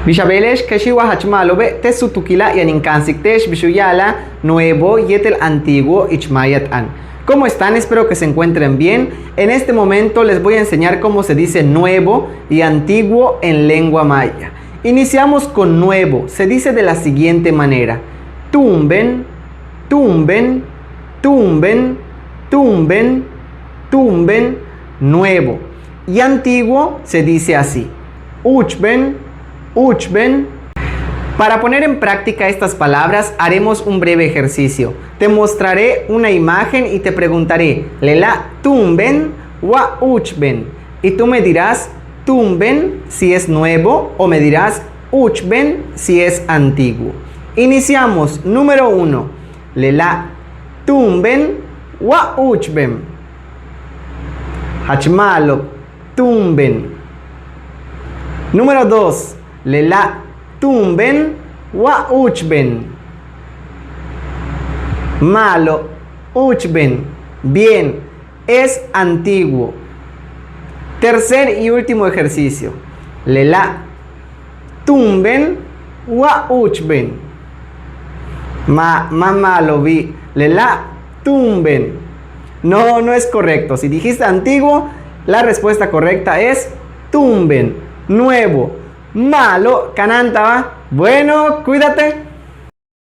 Bishabelesh Kashiwa Hachmalobe Tesutukila y Aninkansiktesh Bishuyala nuevo y el antiguo Ichmayatan. ¿Cómo están? Espero que se encuentren bien. En este momento les voy a enseñar cómo se dice nuevo y antiguo en lengua maya. Iniciamos con nuevo. Se dice de la siguiente manera: tumben, tumben, tumben, tumben, tumben, nuevo. Y antiguo se dice así: uchben, uchben. Para poner en práctica estas palabras haremos un breve ejercicio. Te mostraré una imagen y te preguntaré lela tumben wa uchben. Y tú me dirás tumben si es nuevo o me dirás uchben si es antiguo. Iniciamos. Número 1. Lela tumben wa uchben. Hachmalo tumben. Número 2. Lela tumben wa uchben. Malo, uchben. Bien, es antiguo. Tercer y último ejercicio. Lela tumben wa uchben. Malo vi. Lela tumben. No, no es correcto. Si dijiste antiguo, la respuesta correcta es tumben. Nuevo. Malo, cananta, ¿va? Bueno, cuídate.